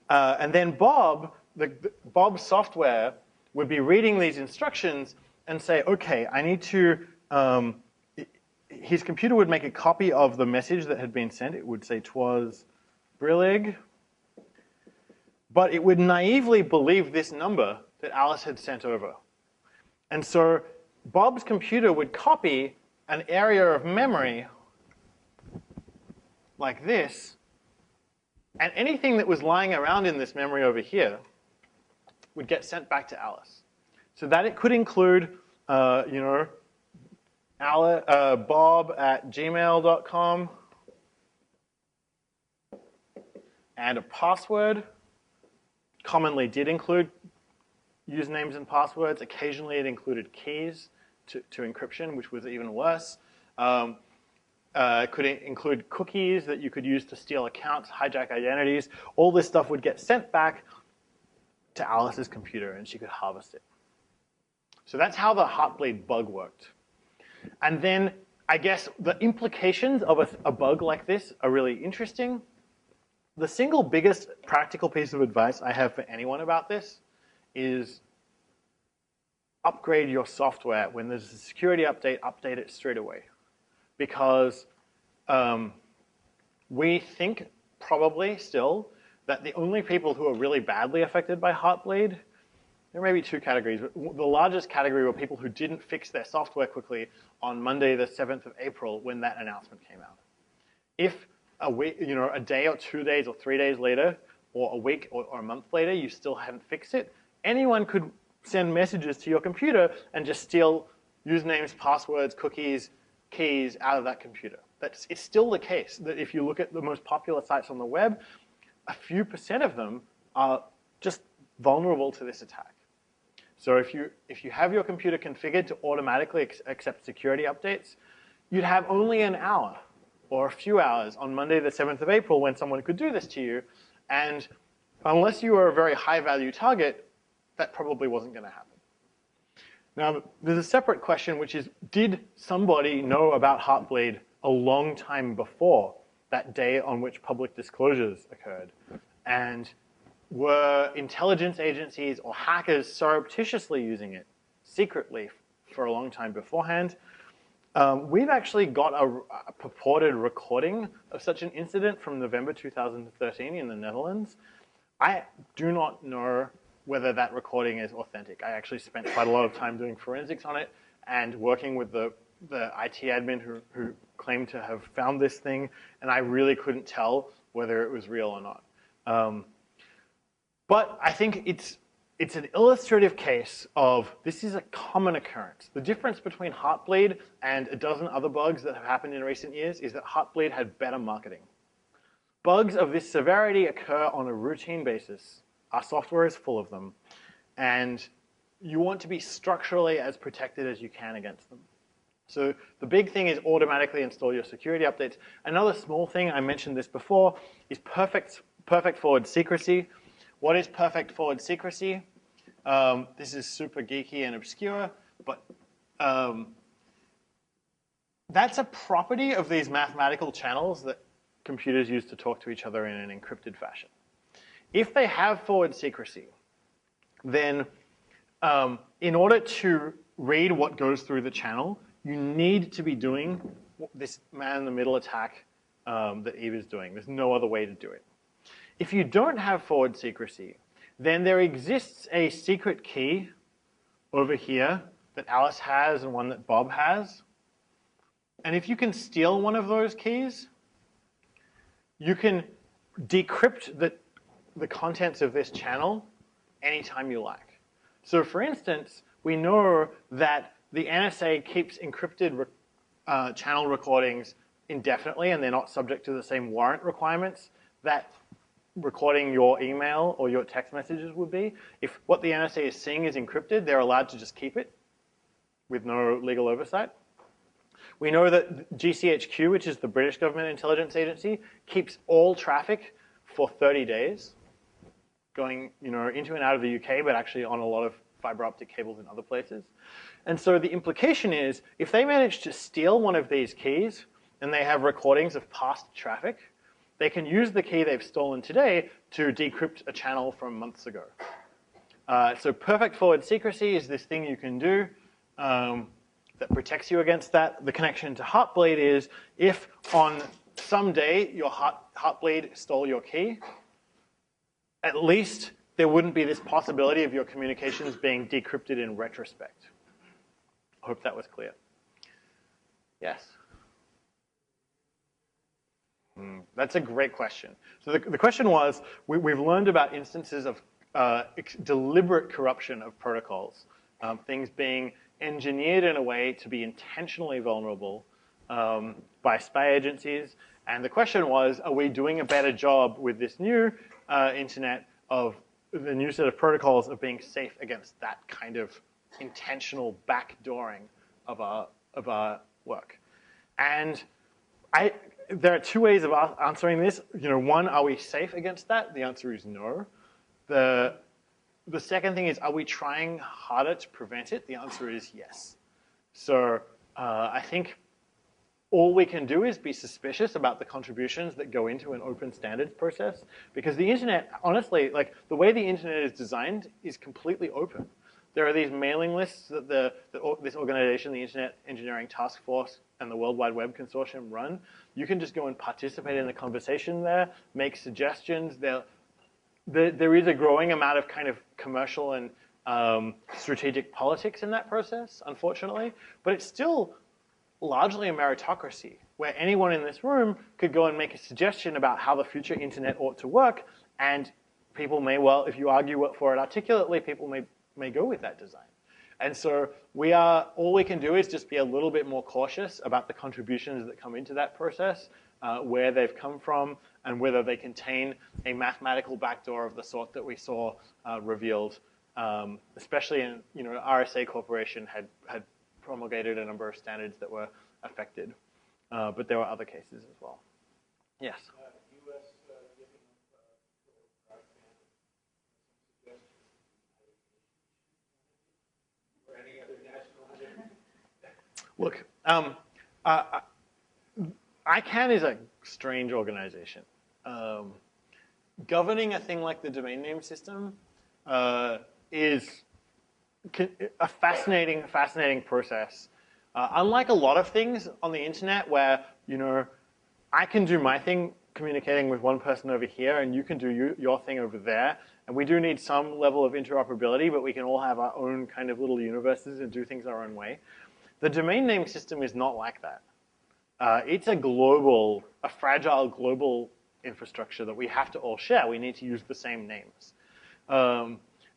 And then Bob's software would be reading these instructions and say, okay, I need to, his computer would make a copy of the message that had been sent. It would say, "'Twas Brillig," but it would naively believe this number that Alice had sent over. And so Bob's computer would copy an area of memory like this, and anything that was lying around in this memory over here would get sent back to Alice. So that it could include, Bob at gmail.com and a password. Commonly did include usernames and passwords. Occasionally it included keys to encryption, which was even worse. Could include cookies that you could use to steal accounts, hijack identities. All this stuff would get sent back to Alice's computer, and she could harvest it. So that's how the Heartbleed bug worked. And then I guess the implications of a bug like this are really interesting. The single biggest practical piece of advice I have for anyone about this is upgrade your software. When there's a security update, update it straight away. Because we think probably still that the only people who are really badly affected by Heartbleed, there may be two categories, but the largest category were people who didn't fix their software quickly on Monday the 7th of April when that announcement came out. If a week, a day or 2 days or 3 days later, or a week or a month later, you still haven't fixed it, anyone could send messages to your computer and just steal usernames, passwords, cookies, keys out of that computer. It's still the case that if you look at the most popular sites on the web, a few % of them are just vulnerable to this attack. So if you have your computer configured to automatically accept security updates, you'd have only an hour or a few hours on Monday the 7th of April when someone could do this to you. And unless you were a very high value target, that probably wasn't going to happen. Now, there's a separate question, which is, did somebody know about Heartbleed a long time before that day on which public disclosures occurred? And were intelligence agencies or hackers surreptitiously using it secretly for a long time beforehand? We've actually got a purported recording of such an incident from November 2013 in the Netherlands. I do not know whether that recording is authentic. I actually spent quite a lot of time doing forensics on it and working with the IT admin who claimed to have found this thing, and I really couldn't tell whether it was real or not. But I think it's an illustrative case of this is a common occurrence. The difference between Heartbleed and a dozen other bugs that have happened in recent years is that Heartbleed had better marketing. Bugs of this severity occur on a routine basis. Our software is full of them, and you want to be structurally as protected as you can against them. So the big thing is automatically install your security updates. Another small thing, I mentioned this before, is perfect forward secrecy. What is perfect forward secrecy? This is super geeky and obscure, but that's a property of these mathematical channels that computers use to talk to each other in an encrypted fashion. If they have forward secrecy, then in order to read what goes through the channel, you need to be doing this man-in-the-middle attack that Eve is doing. There's no other way to do it. If you don't have forward secrecy, then there exists a secret key over here that Alice has and one that Bob has. And if you can steal one of those keys, you can decrypt the contents of this channel anytime you like. So for instance, we know that the NSA keeps encrypted channel recordings indefinitely, and they're not subject to the same warrant requirements that recording your email or your text messages would be. If what the NSA is seeing is encrypted, they're allowed to just keep it with no legal oversight. We know that GCHQ, which is the British government intelligence agency, keeps all traffic for 30 days, going into and out of the UK, but actually on a lot of fiber optic cables in other places. And so the implication is, if they manage to steal one of these keys and they have recordings of past traffic, they can use the key they've stolen today to decrypt a channel from months ago. So perfect forward secrecy is this thing you can do that protects you against that. The connection to Heartbleed is if on some day your Heartbleed stole your key, at least there wouldn't be this possibility of your communications being decrypted in retrospect. I hope that was clear. Yes? That's a great question. So the question was, we've learned about instances of deliberate corruption of protocols, things being engineered in a way to be intentionally vulnerable by spy agencies. And the question was, are we doing a better job with this new internet of the new set of protocols of being safe against that kind of intentional backdooring of our work? And there are two ways of answering this. One, are we safe against that? The answer is no. The second thing is, are we trying harder to prevent it? The answer is yes. So I think all we can do is be suspicious about the contributions that go into an open standards process, because the internet, honestly, like the way the internet is designed is completely open. There are these mailing lists that this organization, the Internet Engineering Task Force and the World Wide Web Consortium run. You can just go and participate in the conversation there, make suggestions. There is a growing amount of kind of commercial and strategic politics in that process, unfortunately, but it's still largely a meritocracy where anyone in this room could go and make a suggestion about how the future internet ought to work, and people may well, if you argue for it articulately, people may go with that design. And so all we can do is just be a little bit more cautious about the contributions that come into that process, where they've come from, and whether they contain a mathematical backdoor of the sort that we saw revealed, especially in, RSA Corporation had promulgated a number of standards that were affected, but there were other cases as well. Yes? US giving or any other national. Look, ICANN is a strange organization. Governing a thing like the domain name system is a fascinating process. Unlike a lot of things on the internet where, I can do my thing communicating with one person over here and you can do your thing over there, and we do need some level of interoperability, but we can all have our own kind of little universes and do things our own way. The domain name system is not like that. It's a fragile global infrastructure that we have to all share. We need to use the same names.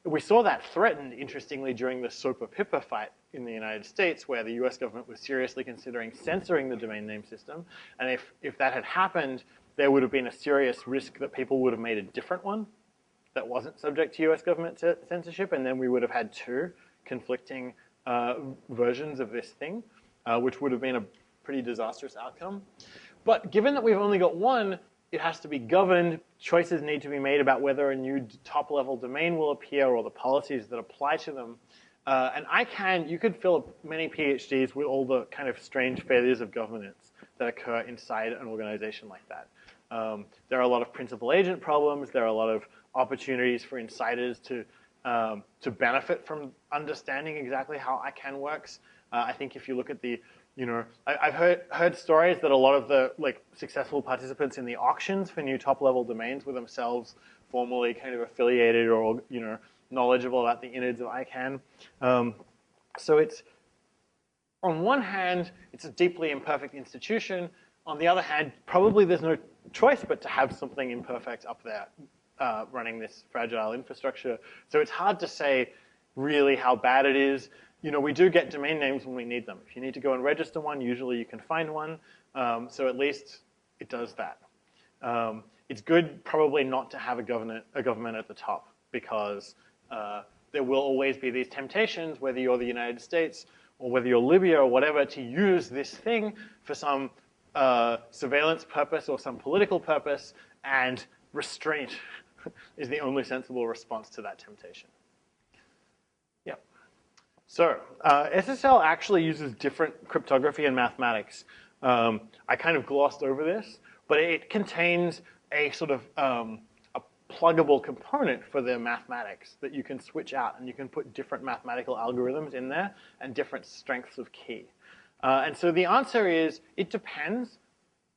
We saw that threatened, interestingly, during the SOPA-PIPA fight in the United States, where the US government was seriously considering censoring the domain name system. And if that had happened, there would have been a serious risk that people would have made a different one that wasn't subject to US government censorship, and then we would have had two conflicting versions of this thing, which would have been a pretty disastrous outcome. But given that we've only got one, it has to be governed. Choices need to be made about whether a new top-level domain will appear or the policies that apply to them. And you could fill up many PhDs with all the kind of strange failures of governance that occur inside an organization like that. There are a lot of principal agent problems. There are a lot of opportunities for insiders to benefit from understanding exactly how ICANN works. I think if you look at I've heard stories that a lot of the successful participants in the auctions for new top-level domains were themselves formally kind of affiliated or knowledgeable about the innards of ICANN. So it's, on one hand, it's a deeply imperfect institution. On the other hand, probably there's no choice but to have something imperfect up there running this fragile infrastructure. So it's hard to say really how bad it is. We do get domain names when we need them. If you need to go and register one, usually you can find one. So at least it does that. It's good probably not to have a government at the top, because there will always be these temptations, whether you're the United States or whether you're Libya or whatever, to use this thing for some surveillance purpose or some political purpose, and restraint is the only sensible response to that temptation. So SSL actually uses different cryptography and mathematics. I kind of glossed over this, but it contains a sort of pluggable component for their mathematics that you can switch out, and you can put different mathematical algorithms in there and different strengths of key. And so the answer is, it depends.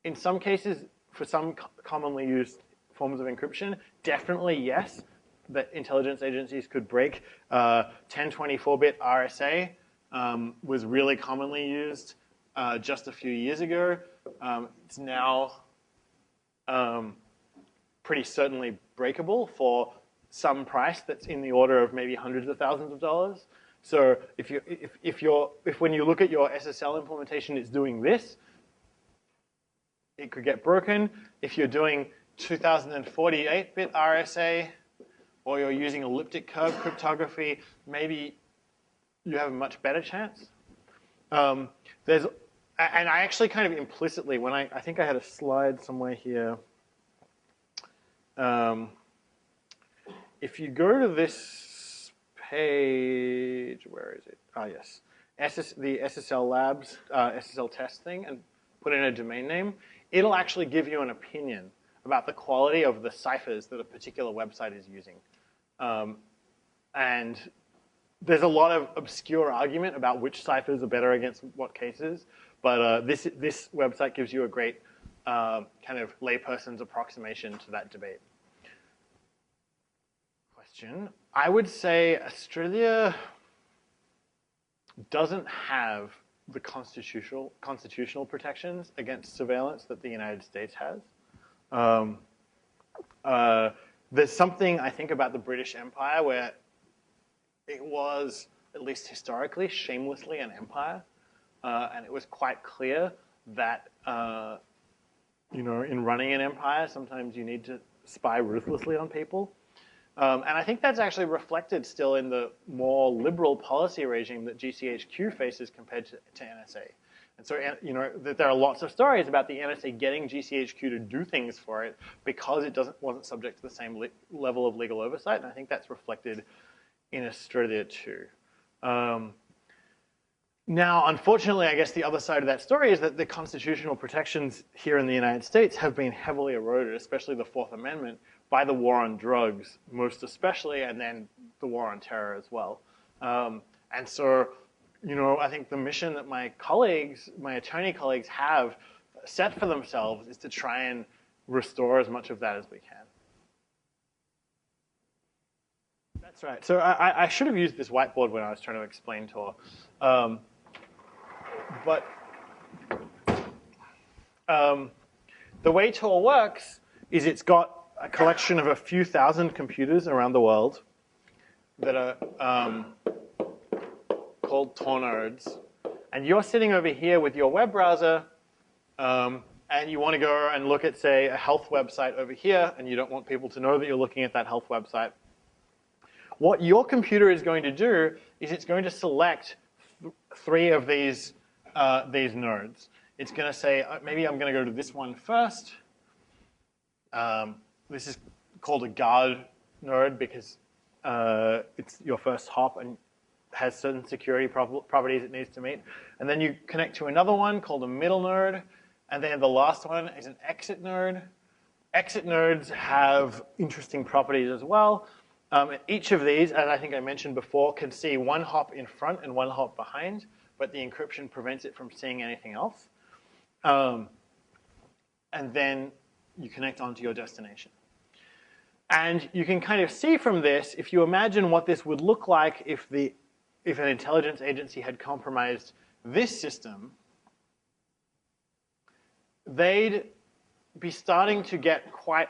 In some cases, for some commonly used forms of encryption, definitely yes, that intelligence agencies could break. 1024-bit RSA was really commonly used just a few years ago. It's now pretty certainly breakable for some price that's in the order of maybe hundreds of thousands of dollars. So if when you look at your SSL implementation, it's doing this, it could get broken. If you're doing 2048-bit RSA, or you're using elliptic curve cryptography, maybe you have a much better chance. And I actually kind of implicitly, when I think I had a slide somewhere here. If you go to this page, where is it? Ah, yes. The SSL Labs SSL test thing, and put in a domain name, it'll actually give you an opinion about the quality of the ciphers that a particular website is using. And there's a lot of obscure argument about which ciphers are better against what cases, but this website gives you a great kind of layperson's approximation to that debate. Question. I would say Australia doesn't have the constitutional protections against surveillance that the United States has. There's something, I think, about the British Empire where it was, at least historically, shamelessly an empire. And it was quite clear that, in running an empire, sometimes you need to spy ruthlessly on people. And I think that's actually reflected still in the more liberal policy regime that GCHQ faces compared to NSA. And so, that there are lots of stories about the NSA getting GCHQ to do things for it because it wasn't subject to the same level of legal oversight. And I think that's reflected in Australia too. Now, unfortunately, I guess the other side of that story is that the constitutional protections here in the United States have been heavily eroded, especially the Fourth Amendment, by the war on drugs, most especially, and then the war on terror as well. And so, I think the mission that my attorney colleagues have set for themselves is to try and restore as much of that as we can. That's right. So I should have used this whiteboard when I was trying to explain Tor. But the way Tor works is it's got a collection of a few thousand computers around the world that are called Tor nodes. And you're sitting over here with your web browser, and you want to go and look at, say, a health website over here, and you don't want people to know that you're looking at that health website. What your computer is going to do is it's going to select three of these nodes. It's going to say, maybe I'm going to go to this one first. This is called a guard node because it's your first hop and has certain security properties it needs to meet. And then you connect to another one called a middle node. And then the last one is an exit node. Exit nodes have interesting properties as well. Each of these, as I think I mentioned before, can see one hop in front and one hop behind, but the encryption prevents it from seeing anything else. And then you connect onto your destination. And you can kind of see from this, if you imagine what this would look like if an intelligence agency had compromised this system, they'd be starting to get quite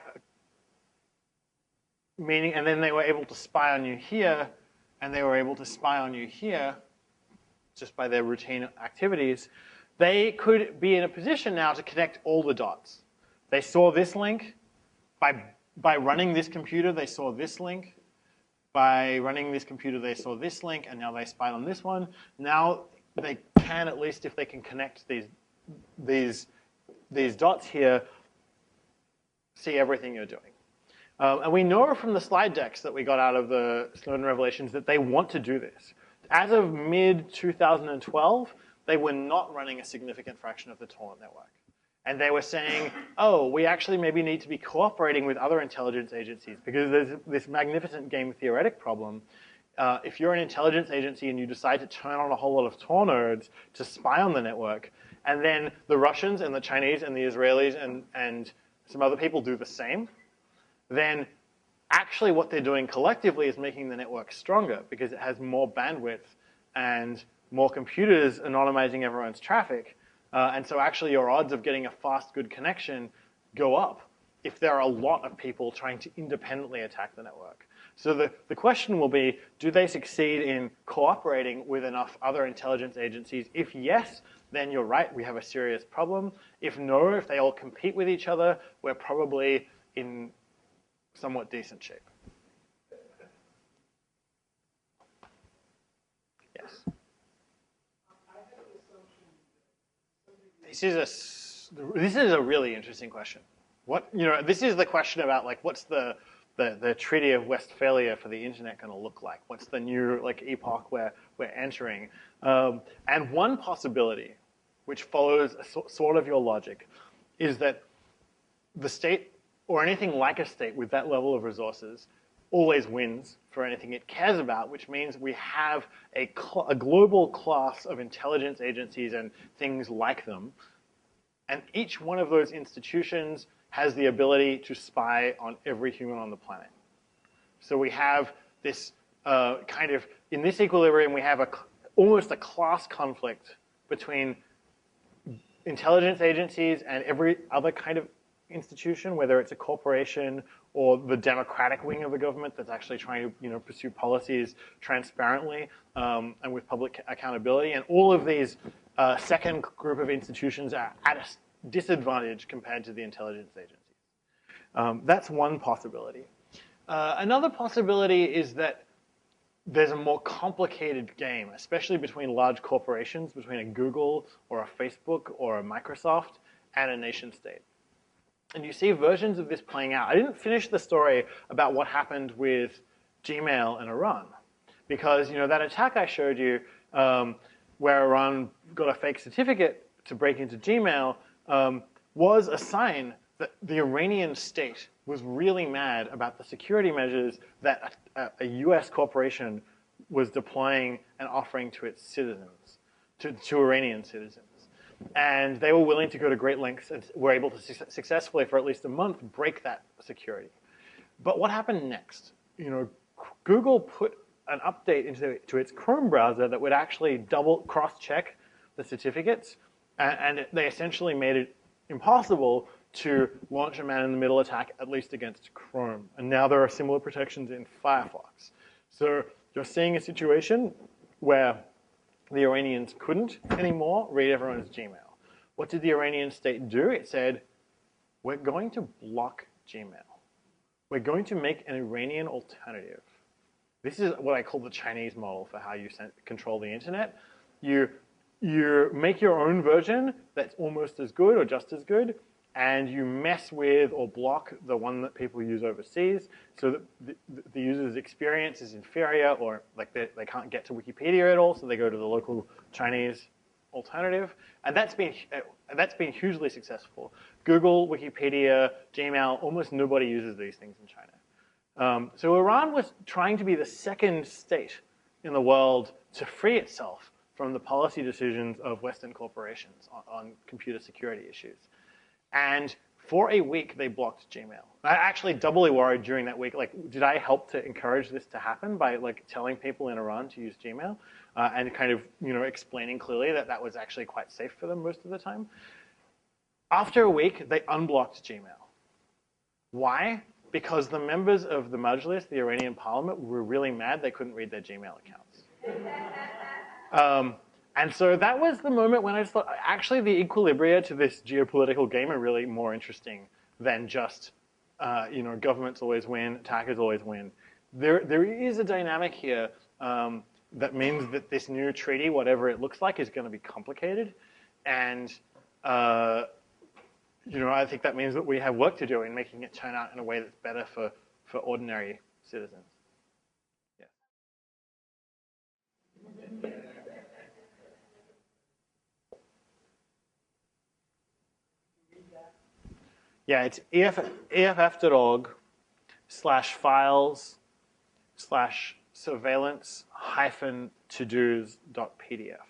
meaning, and then they were able to spy on you here, and they were able to spy on you here, just by their routine activities. They could be in a position now to connect all the dots. They saw this link. By running this computer, they saw this link. By running this computer, they saw this link, and now they spied on this one. Now they can, at least if they can connect these dots here, see everything you're doing. And we know from the slide decks that we got out of the Snowden revelations that they want to do this. As of mid-2012, they were not running a significant fraction of the Tor network. And they were saying, oh, we actually maybe need to be cooperating with other intelligence agencies because there's this magnificent game theoretic problem. If you're an intelligence agency and you decide to turn on a whole lot of Tor nodes to spy on the network, and then the Russians and the Chinese and the Israelis and some other people do the same, then actually what they're doing collectively is making the network stronger because it has more bandwidth and more computers anonymizing everyone's traffic. And so actually your odds of getting a fast, good connection go up if there are a lot of people trying to independently attack the network. So the question will be, do they succeed in cooperating with enough other intelligence agencies? If yes, then you're right, we have a serious problem. If no, if they all compete with each other, we're probably in somewhat decent shape. Yes. This is a really interesting question. This is the question about like what's the Treaty of Westphalia for the internet going to look like? What's the new like epoch we're entering? And one possibility, which follows sort of your logic, is that the state or anything like a state with that level of resources always wins for anything it cares about, which means we have a global class of intelligence agencies and things like them. And each one of those institutions has the ability to spy on every human on the planet. So we have this kind of, in this equilibrium, we have almost a class conflict between intelligence agencies and every other kind of institution, whether it's a corporation or the democratic wing of the government that's actually trying to pursue policies transparently and with public accountability. And all of these second group of institutions are at a disadvantage compared to the intelligence agencies. That's one possibility. Another possibility is that there's a more complicated game, especially between large corporations, between a Google or a Facebook or a Microsoft and a nation state. And you see versions of this playing out. I didn't finish the story about what happened with Gmail and Iran, because that attack I showed you, where Iran got a fake certificate to break into Gmail, was a sign that the Iranian state was really mad about the security measures that a US corporation was deploying and offering to its citizens, to Iranian citizens. And they were willing to go to great lengths and were able to successfully, for at least a month, break that security. But what happened next? Google put an update into its Chrome browser that would actually double cross-check the certificates, and they essentially made it impossible to launch a man-in-the-middle attack, at least against Chrome. And now there are similar protections in Firefox. So you're seeing a situation where the Iranians couldn't anymore read everyone's Gmail. What did the Iranian state do? It said, we're going to block Gmail. We're going to make an Iranian alternative. This is what I call the Chinese model for how you control the internet. You make your own version that's almost as good or just as good, and you mess with or block the one that people use overseas so that the user's experience is inferior, or like they can't get to Wikipedia at all, so they go to the local Chinese alternative. And that's been hugely successful. Google, Wikipedia, Gmail, almost nobody uses these things in China. So Iran was trying to be the second state in the world to free itself from the policy decisions of Western corporations on computer security issues. And for a week, they blocked Gmail. I actually doubly worried during that week, like, did I help to encourage this to happen by like telling people in Iran to use Gmail and kind of explaining clearly that that was actually quite safe for them most of the time? After a week, they unblocked Gmail. Why? Because the members of the Majlis, the Iranian parliament, were really mad they couldn't read their Gmail accounts. And so that was the moment when I just thought, actually, the equilibria to this geopolitical game are really more interesting than just, governments always win, attackers always win. There is a dynamic here that means that this new treaty, whatever it looks like, is going to be complicated. And, I think that means that we have work to do in making it turn out in a way that's better for ordinary citizens. Yeah, it's eff.org/files/surveillance-todos.pdf.